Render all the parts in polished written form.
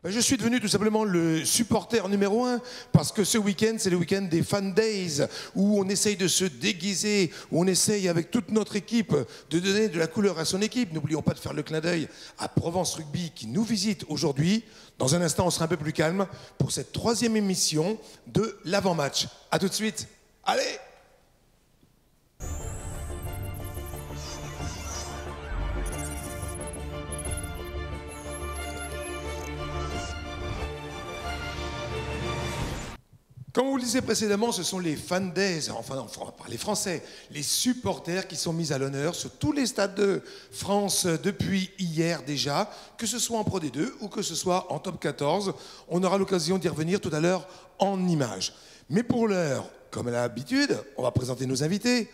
Je suis devenu tout simplement le supporter numéro 1 parce que ce week-end, c'est le week-end des Fan Days où on essaye de se déguiser, où on essaye avec toute notre équipe de donner de la couleur à son équipe. N'oublions pas de faire le clin d'œil à Provence Rugby qui nous visite aujourd'hui. Dans un instant, on sera un peu plus calme pour cette 3e émission de l'avant-match. A tout de suite. Allez! Comme vous le disiez précédemment, ce sont les Fan Days, enfin on va parler français, les supporters qui sont mis à l'honneur sur tous les stades de France depuis hier déjà, que ce soit en Pro D2 ou que ce soit en Top 14. On aura l'occasion d'y revenir tout à l'heure en images. Mais pour l'heure, comme à l'habitude, on va présenter nos invités.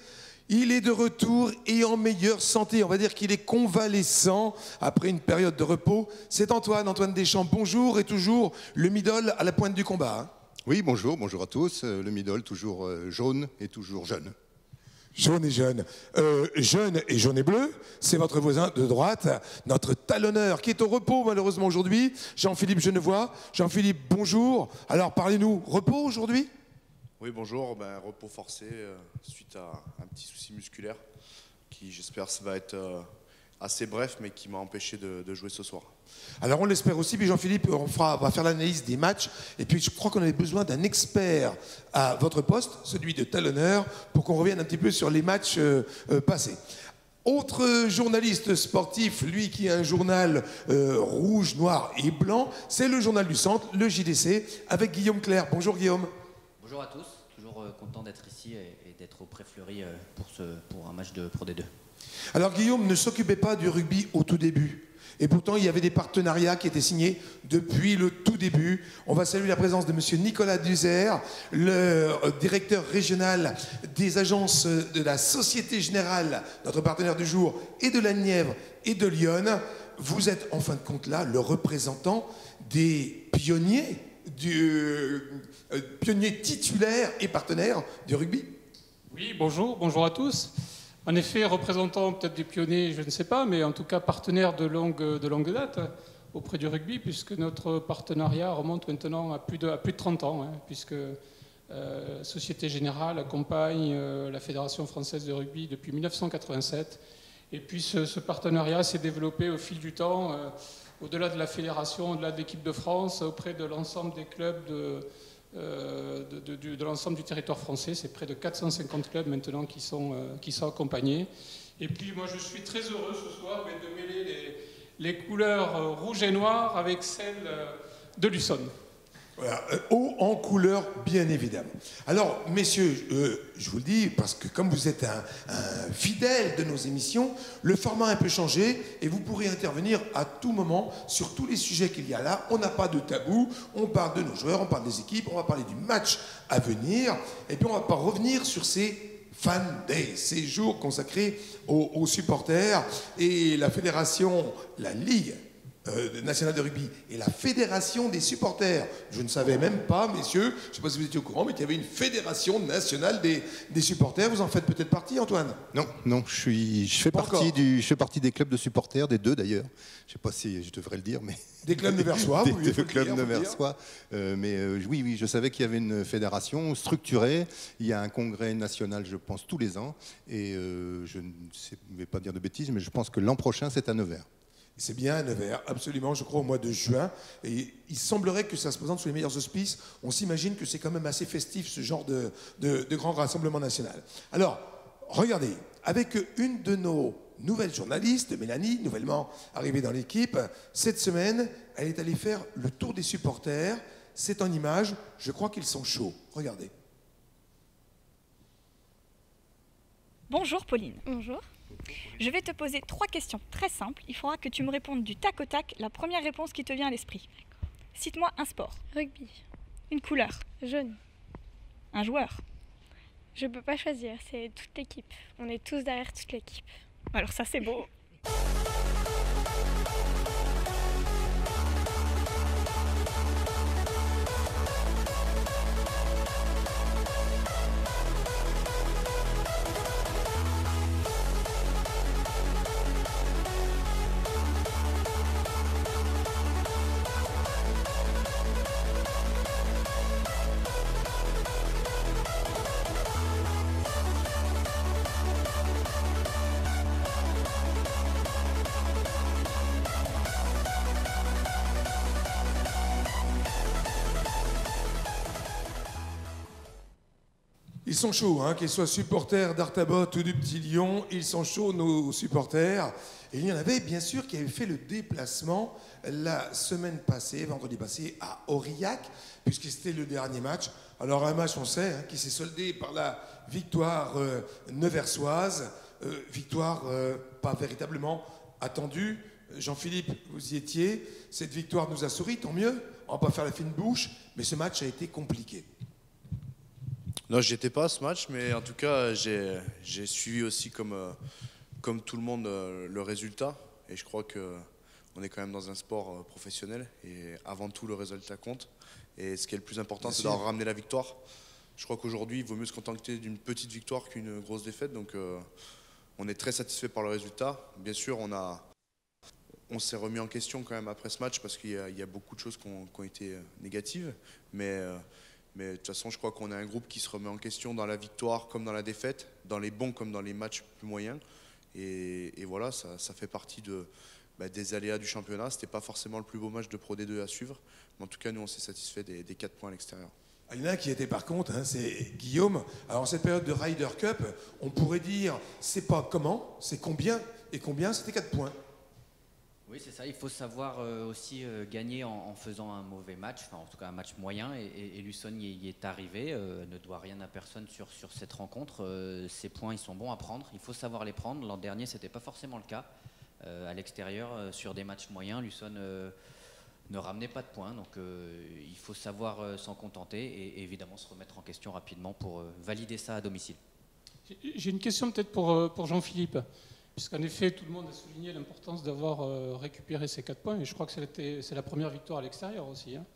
Il est de retour et en meilleure santé. On va dire qu'il est convalescent après une période de repos. C'est Antoine Deschamps. Bonjour et toujours le middle à la pointe du combat. Hein. Oui, bonjour à tous. Le middle, toujours jaune et toujours jeune. Jaune et jeune. Jeune et jaune et bleu, c'est votre voisin de droite, notre talonneur qui est au repos malheureusement aujourd'hui, Jean-Philippe Genevois. Jean-Philippe, bonjour. Alors parlez-nous, repos aujourd'hui ? Oui, bonjour. Repos forcé suite à un petit souci musculaire qui, j'espère, va être assez bref, mais qui m'a empêché de jouer ce soir. Alors on l'espère aussi, puis Jean-Philippe, on va faire l'analyse des matchs, et puis je crois qu'on avait besoin d'un expert à votre poste, celui de talonneur, pour qu'on revienne un petit peu sur les matchs passés. Autre journaliste sportif, lui qui a un journal rouge, noir et blanc, c'est le journal du centre, le JDC, avec Guillaume Clerc. Bonjour Guillaume. Bonjour à tous, toujours content d'être ici et d'être au Pré-Fleury pour un match de Pro D2. Alors Guillaume ne s'occupait pas du rugby au tout début. Et pourtant, il y avait des partenariats qui étaient signés depuis le tout début. On va saluer la présence de M. Nicolas Duzer, le directeur régional des agences de la Société Générale, notre partenaire du jour, et de la Nièvre et de Lyon. Vous êtes en fin de compte là le représentant des pionniers, pionniers titulaires et partenaires du rugby. Oui, bonjour à tous. En effet, représentant peut-être des pionniers, je ne sais pas, mais en tout cas partenaire de longue date auprès du rugby, puisque notre partenariat remonte maintenant à plus de 30 ans, hein, puisque Société Générale accompagne la Fédération française de rugby depuis 1987. Et puis ce partenariat s'est développé au fil du temps, au-delà de la fédération, au-delà de l'équipe de France, auprès de l'ensemble des clubs de l'ensemble du territoire français. C'est près de 450 clubs maintenant qui sont accompagnés. Et puis moi je suis très heureux ce soir de mêler les couleurs rouge et noir avec celles de l'Ussonne. Voilà, haut en couleur, bien évidemment. Alors, messieurs, je vous le dis, parce que comme vous êtes un fidèle de nos émissions, le format a un peu changé et vous pourrez intervenir à tout moment sur tous les sujets qu'il y a là. On n'a pas de tabou, on parle de nos joueurs, on parle des équipes, on va parler du match à venir, et puis on va pas revenir sur ces Fan Days, ces jours consacrés aux supporters, et la fédération, la Ligue nationale de rugby et la fédération des supporters. Je ne savais même pas, messieurs, je ne sais pas si vous étiez au courant, mais qu'il y avait une fédération nationale des supporters. Vous en faites peut-être partie, Antoine? Non, je fais partie des clubs de supporters, des deux d'ailleurs. Je ne sais pas si je devrais le dire, mais... Des clubs neversois, oui. Des clubs neversois. Oui, je savais qu'il y avait une fédération structurée. Il y a un congrès national, je pense, tous les ans. Et je ne vais pas dire de bêtises, mais je pense que l'an prochain, c'est à Nevers. C'est bien à Nevers, absolument, je crois au mois de juin. Et il semblerait que ça se présente sous les meilleurs auspices. On s'imagine que c'est quand même assez festif, ce genre de grand rassemblement national. Alors, regardez, avec une de nos nouvelles journalistes, Mélanie, nouvellement arrivée dans l'équipe, cette semaine, elle est allée faire le tour des supporters. C'est en images, je crois qu'ils sont chauds. Regardez. Bonjour Pauline. Bonjour. Je vais te poser 3 questions très simples. Il faudra que tu me répondes du tac au tac la première réponse qui te vient à l'esprit. Cite-moi un sport. Rugby. Une couleur. Jaune. Un joueur. Je peux pas choisir, c'est toute l'équipe. On est tous derrière toute l'équipe. Alors ça c'est beau. Ils sont chauds, hein, qu'ils soient supporters d'Artabot ou du Petit Lion, ils sont chauds, nos supporters. Et il y en avait, bien sûr, qui avaient fait le déplacement la semaine passée, vendredi passé, à Aurillac, puisque c'était le dernier match. Alors un match, on sait, hein, qui s'est soldé par la victoire neversoise, victoire pas véritablement attendue. Jean-Philippe, vous y étiez, cette victoire nous a souri, tant mieux, on va pas faire la fine bouche, mais ce match a été compliqué. Non, j'y étais pas à ce match, mais en tout cas, j'ai suivi aussi comme tout le monde le résultat. Et je crois qu'on est quand même dans un sport professionnel. Et avant tout, le résultat compte. Et ce qui est le plus important, c'est d'avoir ramené la victoire. Je crois qu'aujourd'hui, il vaut mieux se contenter d'une petite victoire qu'une grosse défaite. Donc, on est très satisfait par le résultat. Bien sûr, on s'est remis en question quand même après ce match parce qu'il y a beaucoup de choses qui ont été négatives. Mais de toute façon, je crois qu'on est un groupe qui se remet en question dans la victoire comme dans la défaite, dans les bons comme dans les matchs plus moyens. Et voilà, ça fait partie des aléas du championnat. C'était pas forcément le plus beau match de Pro D2 à suivre. Mais en tout cas, nous, on s'est satisfait des 4 points à l'extérieur. Il y en a qui était par contre, hein, c'est Guillaume. Alors, en cette période de Ryder Cup, on pourrait dire, c'est pas comment, c'est combien. Et combien, c'était 4 points. Oui, c'est ça. Il faut savoir aussi gagner en faisant un mauvais match, enfin en tout cas un match moyen. Et Luçon y est arrivé, ne doit rien à personne sur cette rencontre. Ces points, ils sont bons à prendre. Il faut savoir les prendre. L'an dernier, c'était pas forcément le cas. À l'extérieur, sur des matchs moyens, Luçon ne ramenait pas de points. Donc il faut savoir s'en contenter et évidemment se remettre en question rapidement pour valider ça à domicile. J'ai une question peut-être pour Jean-Philippe. Puisqu'en effet, tout le monde a souligné l'importance d'avoir récupéré ces 4 points. Et je crois que c'est la première victoire à l'extérieur aussi. Hein.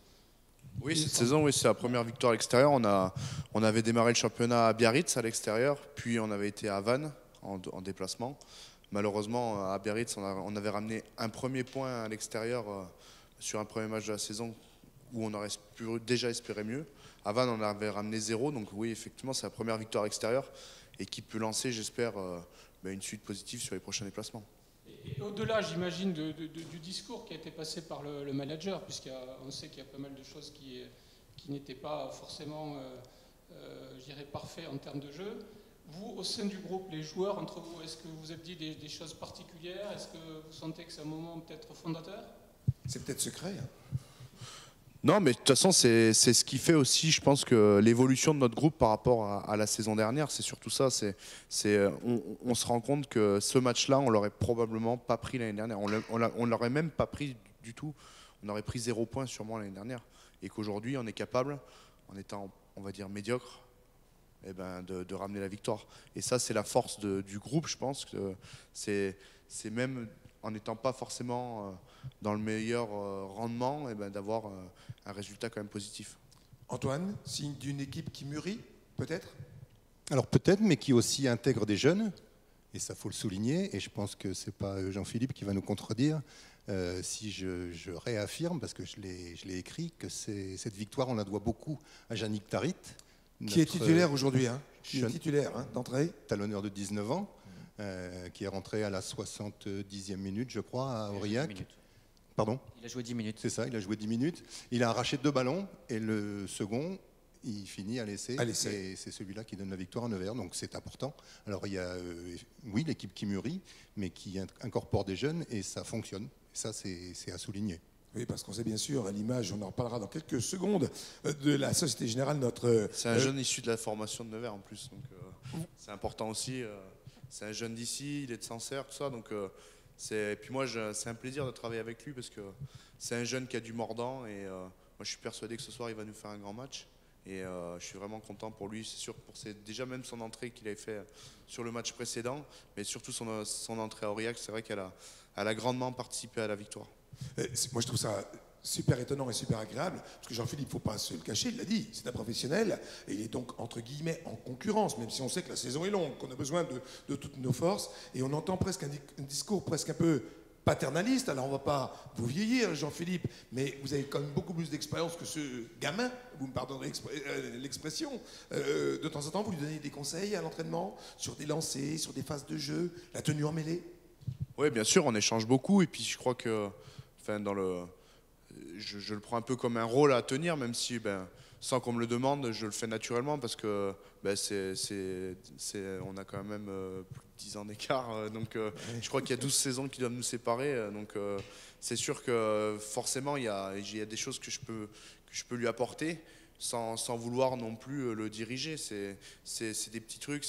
Oui, cette saison, oui, c'est la première victoire à l'extérieur. On avait démarré le championnat à Biarritz à l'extérieur, puis on avait été à Vannes en déplacement. Malheureusement, à Biarritz, on avait ramené un premier point à l'extérieur sur un premier match de la saison où on aurait déjà espéré mieux. À Vannes, on avait ramené 0. Donc oui, effectivement, c'est la première victoire à l'extérieur et qui peut lancer, j'espère, une suite positive sur les prochains déplacements. Et au-delà, j'imagine, du discours qui a été passé par le manager, puisqu'on sait qu'il y a pas mal de choses qui n'étaient pas forcément, je dirais, parfaites en termes de jeu. Vous, au sein du groupe, les joueurs, entre vous, est-ce que vous avez dit des choses particulières? Est-ce que vous sentez que c'est un moment peut-être fondateur? C'est peut-être secret, hein. Non, mais de toute façon, c'est ce qui fait aussi, je pense, que l'évolution de notre groupe par rapport à la saison dernière, c'est surtout ça. On se rend compte que ce match-là, on l'aurait probablement pas pris l'année dernière. On l'aurait même pas pris du tout. On aurait pris 0 point sûrement l'année dernière. Et qu'aujourd'hui, on est capable, en étant, on va dire, médiocre, de ramener la victoire. Et ça, c'est la force du groupe, je pense. Que c'est même en n'étant pas forcément dans le meilleur rendement, d'avoir un résultat quand même positif. Antoine, signe d'une équipe qui mûrit, peut-être? Alors peut-être, mais qui aussi intègre des jeunes, et ça faut le souligner, et je pense que ce n'est pas Jean-Philippe qui va nous contredire, si je réaffirme, parce que je l'ai écrit, que cette victoire, on la doit beaucoup à Yannick Tarit. Qui est titulaire aujourd'hui, hein, qui est titulaire d'entrée. Talonneur de 19 ans. Qui est rentré à la 70e minute, je crois, à Aurillac. Pardon ? Il a joué 10 minutes. C'est ça, il a joué 10 minutes. Il a arraché 2 ballons et le second, il finit à l'essai. Et c'est celui-là qui donne la victoire à Nevers, donc c'est important. Alors il y a, oui, l'équipe qui mûrit, mais qui incorpore des jeunes et ça fonctionne. Et ça, c'est à souligner. Oui, parce qu'on sait bien sûr, à l'image, on en reparlera dans quelques secondes, de la Société Générale, notre... C'est un jeune issu de la formation de Nevers en plus, donc c'est important aussi. C'est un jeune d'ici, il est de Sancerre, tout ça. Donc, et puis moi, c'est un plaisir de travailler avec lui parce que c'est un jeune qui a du mordant. Et moi, je suis persuadé que ce soir, il va nous faire un grand match. Et je suis vraiment content pour lui. C'est sûr, déjà même son entrée qu'il avait fait sur le match précédent, mais surtout son entrée à Aurillac, c'est vrai qu'elle a grandement participé à la victoire. Moi, je trouve ça super étonnant et super agréable, parce que Jean-Philippe, il ne faut pas se le cacher, il l'a dit, c'est un professionnel, et il est donc, entre guillemets, en concurrence, même si on sait que la saison est longue, qu'on a besoin de toutes nos forces, et on entend presque un discours presque un peu paternaliste. Alors on ne va pas vous vieillir, Jean-Philippe, mais vous avez quand même beaucoup plus d'expérience que ce gamin, vous me pardonnerez l'expression. De temps en temps, vous lui donnez des conseils à l'entraînement, sur des lancers, sur des phases de jeu, la tenue en mêlée? Oui, bien sûr, on échange beaucoup, et puis je crois que dans je le prends un peu comme un rôle à tenir, même si, sans qu'on me le demande, je le fais naturellement parce que on a quand même plus de 10 ans d'écart. Donc je crois qu'il y a 12 saisons qui doivent nous séparer. Donc c'est sûr que forcément, il y a des choses que je peux lui apporter sans vouloir non plus le diriger. C'est des petits trucs,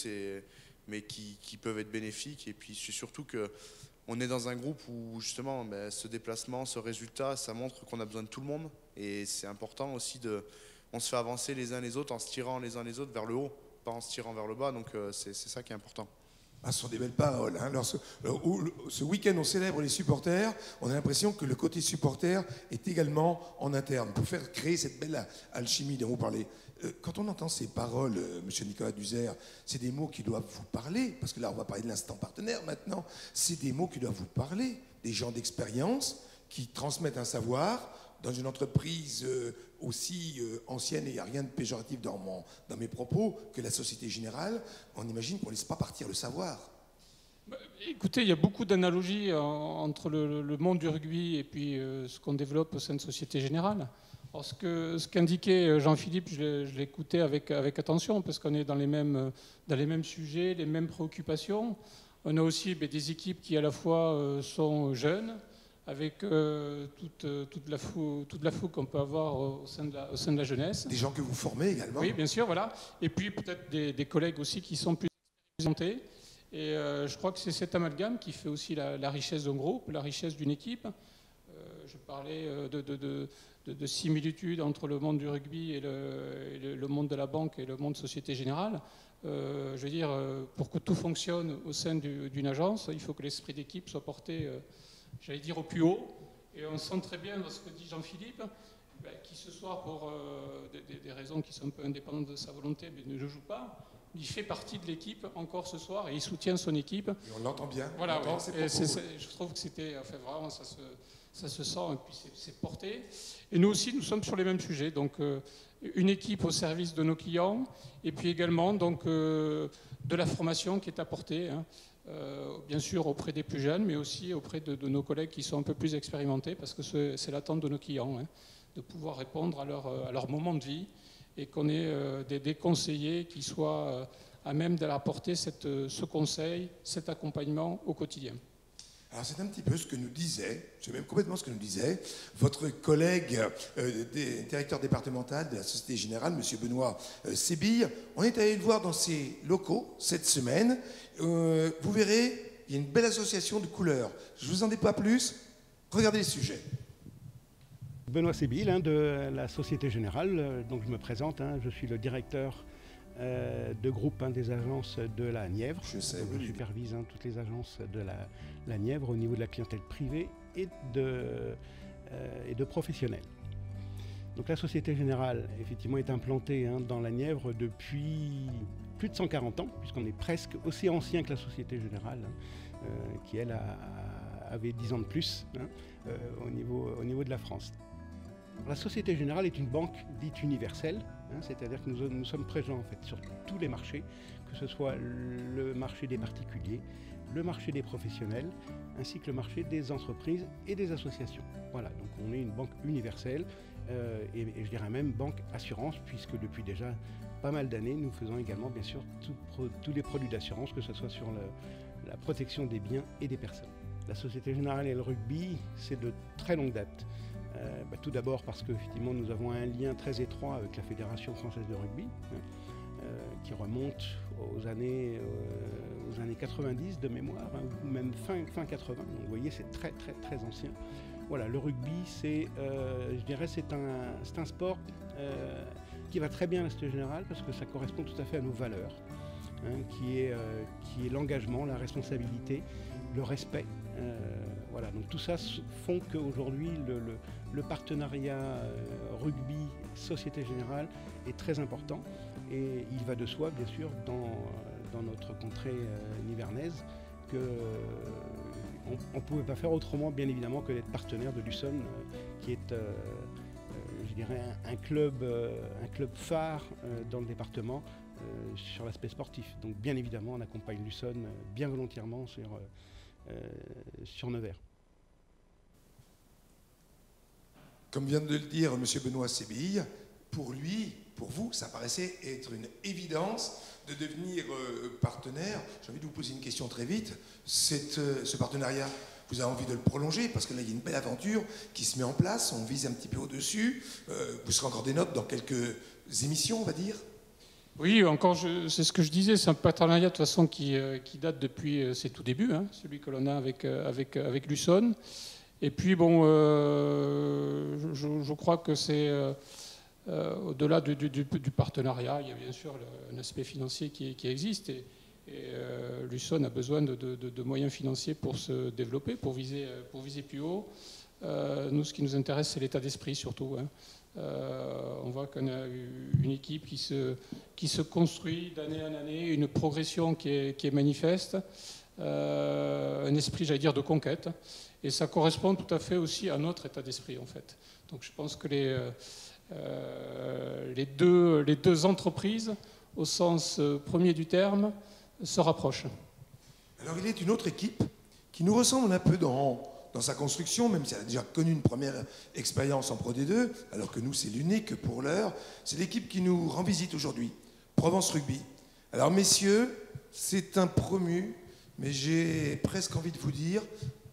mais qui peuvent être bénéfiques. Et puis c'est surtout que on est dans un groupe où justement ce déplacement, ce résultat, ça montre qu'on a besoin de tout le monde. Et c'est important aussi on se fait avancer les uns les autres en se tirant les uns les autres vers le haut, pas en se tirant vers le bas. Donc c'est ça qui est important. Ah, ce sont des belles paroles. Hein. Alors, ce week-end, on célèbre les supporters. On a l'impression que le côté supporter est également en interne pour faire créer cette belle alchimie dont vous parlez. Quand on entend ces paroles, monsieur Nicolas Duzer, c'est des mots qui doivent vous parler, parce que là, on va parler de l'instant partenaire maintenant. C'est des mots qui doivent vous parler, des gens d'expérience qui transmettent un savoir dans une entreprise aussi ancienne, et il n'y a rien de péjoratif dans mes propos, que la Société Générale. On imagine qu'on ne laisse pas partir le savoir. Écoutez, il y a beaucoup d'analogies entre le monde du rugby et puis ce qu'on développe au sein de Société Générale. Alors, ce qu'indiquait Jean-Philippe, je l'écoutais avec attention, parce qu'on est dans les mêmes sujets, les mêmes préoccupations. On a aussi des équipes qui à la fois sont jeunes, avec toute la fougue qu'on peut avoir au sein de la jeunesse. Des gens que vous formez également. Oui, bien sûr, voilà. Et puis peut-être des collègues aussi qui sont plus expérimentés. Et je crois que c'est cet amalgame qui fait aussi la richesse d'un groupe, la richesse d'une équipe. Je parlais de similitudes entre le monde du rugby et le monde de la banque et le monde Société Générale. Je veux dire, pour que tout fonctionne au sein d'une agence, il faut que l'esprit d'équipe soit porté, j'allais dire, au plus haut. Et on sent très bien dans ce que dit Jean-Philippe, qui ce soir, pour des raisons qui sont un peu indépendantes de sa volonté, mais ne joue pas. Il fait partie de l'équipe encore ce soir et il soutient son équipe. Et on l'entend bien. Voilà, je trouve que c'était, enfin, vraiment, ça se sent et puis c'est porté. Et nous aussi, nous sommes sur les mêmes sujets. Donc, une équipe au service de nos clients et puis également donc, de la formation qui est apportée, hein, bien sûr auprès des plus jeunes, mais aussi auprès de nos collègues qui sont un peu plus expérimentés, parce que c'est l'attente de nos clients, hein, de pouvoir répondre à leur moment de vie et qu'on ait des conseillers qui soient à même de leur apporter ce conseil, cet accompagnement au quotidien. Alors c'est un petit peu ce que nous disait, c'est même complètement ce que nous disait, votre collègue directeur départemental de la Société Générale, M. Benoît Sébille. On est allé le voir dans ses locaux cette semaine. Vous verrez, il y a une belle association de couleurs. Je ne vous en dis pas plus, regardez les sujets. Benoît Sébille, de la Société Générale, donc je me présente, je suis le directeur de groupe des agences de la Nièvre. Je supervise toutes les agences de la Nièvre au niveau de la clientèle privée et de professionnels. Donc la Société Générale, effectivement, est implantée dans la Nièvre depuis plus de 140 ans, puisqu'on est presque aussi ancien que la Société Générale, qui elle avait 10 ans de plus au niveau de la France. La Société Générale est une banque dite universelle, c'est-à-dire que nous sommes présents en fait sur tous les marchés, que ce soit le marché des particuliers, le marché des professionnels, ainsi que le marché des entreprises et des associations. Voilà, donc on est une banque universelle et je dirais même banque assurance, puisque depuis déjà pas mal d'années, nous faisons également bien sûr tous les produits d'assurance, que ce soit sur la protection des biens et des personnes. La Société Générale et le rugby, c'est de très longue date. Tout d'abord parce qu'effectivement nous avons un lien très étroit avec la Fédération française de rugby, qui remonte aux années 90 de mémoire, ou même fin 80. Donc vous voyez, c'est très très très ancien. Voilà, le rugby, je dirais, c'est un sport qui va très bien à la Société Générale parce que ça correspond tout à fait à nos valeurs, qui est l'engagement, la responsabilité, le respect. Voilà, donc tout ça font qu'aujourd'hui le partenariat rugby-Société Générale est très important et il va de soi, bien sûr, dans notre contrée nivernaise, qu'on ne pouvait pas faire autrement, bien évidemment, que d'être partenaire de Luçon, qui est, je dirais, un club phare dans le département sur l'aspect sportif. Donc bien évidemment, on accompagne Luçon bien volontiers sur Nevers. Comme vient de le dire M. Benoît Sébille, pour lui, pour vous, ça paraissait être une évidence de devenir partenaire. J'ai envie de vous poser une question très vite. Ce partenariat, vous avez envie de le prolonger parce que là, il y a une belle aventure qui se met en place. On vise un petit peu au-dessus. Vous serez encore des notes dans quelques émissions, on va dire. Oui, encore, c'est ce que je disais, c'est un partenariat de toute façon qui date depuis ses tout débuts, hein, celui que l'on a avec Luçon. Et puis, bon, je crois que c'est... au-delà du partenariat, il y a bien sûr un aspect financier qui existe et Luçon a besoin de moyens financiers pour se développer, pour viser plus haut. Nous, ce qui nous intéresse, c'est l'état d'esprit surtout. Hein. On voit qu'on a une équipe qui se construit d'année en année, une progression qui est manifeste, un esprit, j'allais dire, de conquête. Et ça correspond tout à fait aussi à notre état d'esprit, en fait. Donc je pense que les deux entreprises, au sens premier du terme, se rapprochent. Alors il est une autre équipe qui nous ressemble un peu dans sa construction, même si elle a déjà connu une première expérience en Pro D2, alors que nous c'est l'unique pour l'heure. C'est l'équipe qui nous rend visite aujourd'hui, Provence Rugby. Alors messieurs, c'est un promu, mais j'ai presque envie de vous dire,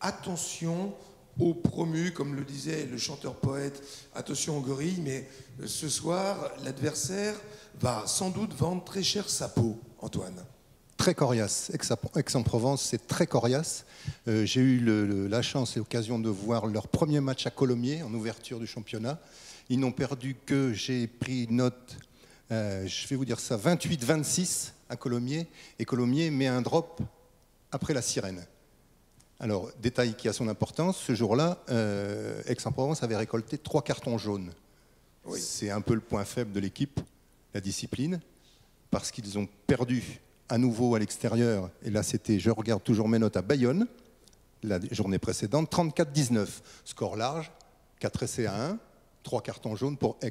attention aux promus, comme le disait le chanteur-poète, attention aux gorilles, mais ce soir, l'adversaire va sans doute vendre très cher sa peau, Antoine. Très coriace. Aix-en-Provence, c'est très coriace. J'ai eu la chance et l'occasion de voir leur premier match à Colomiers, en ouverture du championnat. Ils n'ont perdu que, j'ai pris note, je vais vous dire ça, 28-26 à Colomiers, et Colomiers met un drop après la sirène. Alors, détail qui a son importance, ce jour-là, Aix-en-Provence avait récolté 3 cartons jaunes. Oui. C'est un peu le point faible de l'équipe, la discipline, parce qu'ils ont perdu à nouveau à l'extérieur, et là c'était, je regarde toujours mes notes, à Bayonne, la journée précédente, 34-19. Score large, 4 essais à 1, 3 cartons jaunes pour Aix.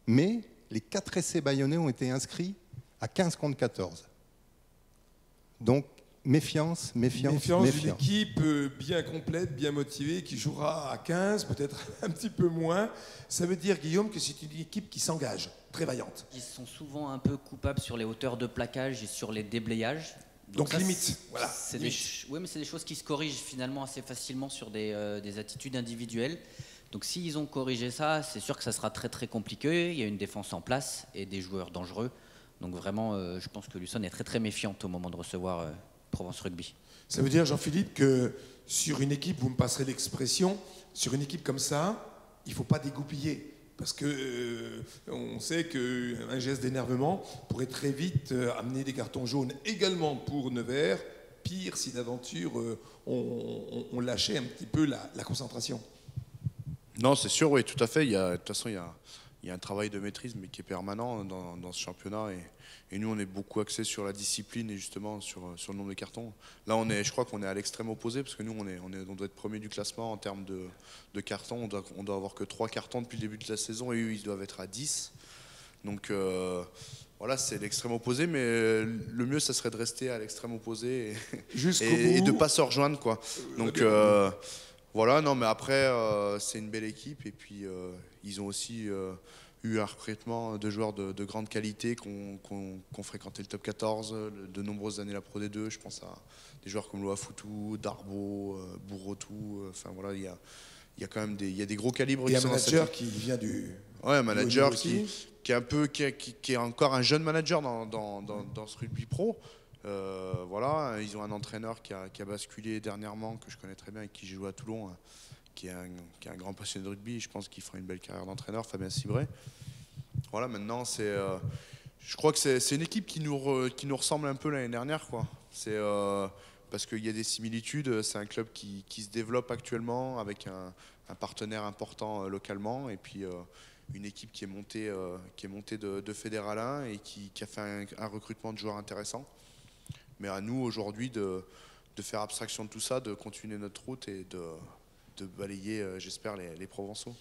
Mais les 4 essais bayonnais ont été inscrits à 15 contre 14. Donc, méfiance. D'une équipe bien complète, bien motivée, qui jouera à 15, peut-être un petit peu moins. Ça veut dire, Guillaume, que c'est une équipe qui s'engage, très vaillante. Ils sont souvent un peu coupables sur les hauteurs de plaquage et sur les déblayages. Donc ça, limite, voilà. Oui, mais c'est des choses qui se corrigent finalement assez facilement sur des attitudes individuelles. Donc s'ils ont corrigé ça, c'est sûr que ça sera très très compliqué. Il y a une défense en place et des joueurs dangereux. Donc vraiment, je pense que Luçon est très très méfiante au moment de recevoir Provence Rugby. Ça veut dire, Jean-Philippe, que sur une équipe, vous me passerez l'expression, sur une équipe comme ça, il ne faut pas dégoupiller. Parce que on sait qu'un geste d'énervement pourrait très vite amener des cartons jaunes également pour Nevers. Pire si d'aventure on lâchait un petit peu la concentration. Non, c'est sûr, oui, tout à fait. De toute façon, il y a un travail de maîtrise, mais qui est permanent dans ce championnat. Et nous, on est beaucoup axé sur la discipline et justement sur le nombre de cartons. Là, je crois qu'on est à l'extrême opposé, parce que nous, on doit être premier du classement en termes de cartons. On doit avoir que 3 cartons depuis le début de la saison, et eux, ils doivent être à 10. Donc voilà, c'est l'extrême opposé, mais le mieux, ça serait de rester à l'extrême opposé et de ne pas se rejoindre, quoi. Donc voilà, non, mais après, c'est une belle équipe, et puis ils ont aussi eu un recrutement de joueurs de grande qualité qui ont fréquenté le top 14 de nombreuses années la Pro D2. Je pense à des joueurs comme Loafoutou, Darbo, Bourrotou. Enfin voilà, il y a quand même des gros calibres. Et un manager qui vient du... Ouais, un manager qui est encore un jeune manager dans ce rugby pro. Voilà, ils ont un entraîneur qui a basculé dernièrement, que je connais très bien et qui j'ai joué à Toulon, qui est un grand passionné de rugby. Je pense qu'il fera une belle carrière d'entraîneur, Fabien Cibret. Voilà, maintenant, je crois que c'est une équipe qui nous ressemble un peu l'année dernière, quoi. Parce qu'il y a des similitudes. C'est un club qui se développe actuellement avec un partenaire important localement, et puis une équipe qui est montée de Fédéral 1 et qui a fait un recrutement de joueurs intéressant. Mais à nous aujourd'hui de faire abstraction de tout ça, de continuer notre route et de de balayer, j'espère, les Provençaux.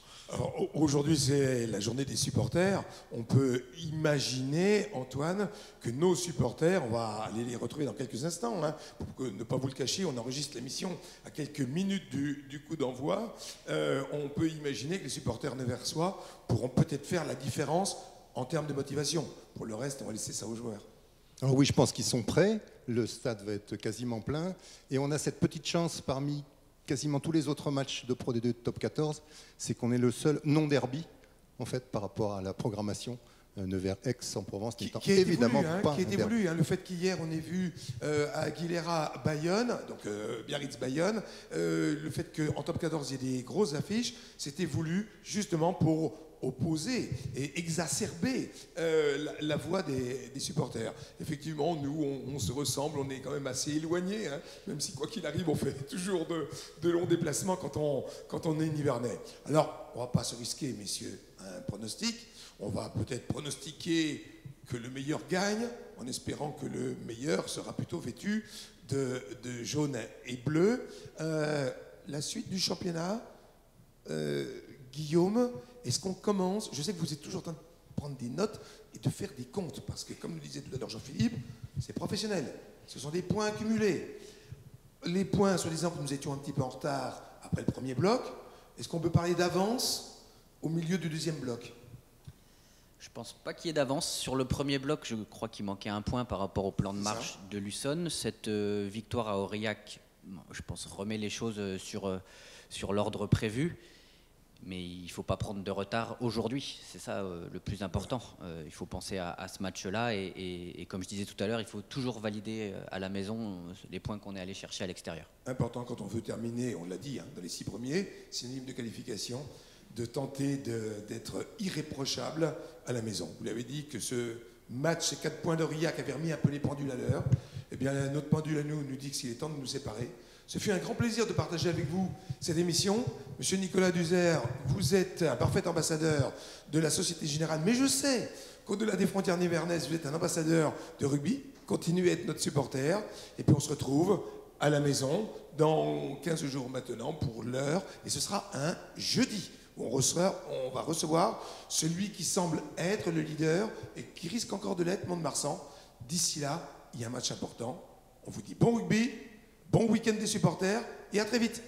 Aujourd'hui, c'est la journée des supporters. On peut imaginer, Antoine, que nos supporters, on va aller les retrouver dans quelques instants, hein, pour ne pas vous le cacher, on enregistre l'émission à quelques minutes du coup d'envoi. On peut imaginer que les supporters neversois pourront peut-être faire la différence en termes de motivation. Pour le reste, on va laisser ça aux joueurs. Alors oui, je pense qu'ils sont prêts. Le stade va être quasiment plein. Et on a cette petite chance parmi quasiment tous les autres matchs de Pro D2 de Top 14, c'est qu'on est le seul non-derby, en fait, par rapport à la programmation. Nevers-Aix en Provence n'étant évidemment pas qui est évolué. Le fait qu'hier on ait vu à Aguilera Bayonne, donc Biarritz-Bayonne, le fait qu'en Top 14 il y ait des grosses affiches, c'était voulu justement pour opposer et exacerber la voix des supporters. Effectivement, nous, on se ressemble, on est quand même assez éloignés, hein, même si quoi qu'il arrive, on fait toujours de longs déplacements quand on est nivernais. Alors, on ne va pas se risquer, messieurs, un pronostic. On va peut-être pronostiquer que le meilleur gagne, en espérant que le meilleur sera plutôt vêtu de jaune et bleu. La suite du championnat, Guillaume, est-ce qu'on commence? Je sais que vous êtes toujours en train de prendre des notes et de faire des comptes, parce que comme le disait tout à l'heure Jean-Philippe, c'est professionnel. Ce sont des points accumulés. Les points, soi-disant que nous étions un petit peu en retard après le premier bloc, est-ce qu'on peut parler d'avance au milieu du deuxième bloc? Je ne pense pas qu'il y ait d'avance. Sur le premier bloc, je crois qu'il manquait un point par rapport au plan de marche de Luçon. Cette victoire à Aurillac, je pense, remet les choses sur l'ordre prévu. Mais il ne faut pas prendre de retard aujourd'hui. C'est ça le plus important. Il faut penser à ce match-là. Et comme je disais tout à l'heure, il faut toujours valider à la maison les points qu'on est allé chercher à l'extérieur. Important quand on veut terminer, on l'a dit, hein, dans les 6 premiers, synonyme de qualification, de tenter d'être irréprochable à la maison. Vous l'avez dit que ce match, ces 4 points d'Aurillac avaient remis un peu les pendules à l'heure. Eh bien, notre pendule à nous dit qu'il est temps de nous séparer. Ce fut un grand plaisir de partager avec vous cette émission. Monsieur Nicolas Duzer, vous êtes un parfait ambassadeur de la Société Générale, mais je sais qu'au-delà des frontières nivernaises, vous êtes un ambassadeur de rugby. Continuez à être notre supporter. Et puis on se retrouve à la maison dans 15 jours maintenant pour l'heure. Et ce sera un jeudi. On va recevoir celui qui semble être le leader et qui risque encore de l'être, Mont-de-Marsan. D'ici là, il y a un match important. On vous dit bon rugby, bon week-end des supporters et à très vite.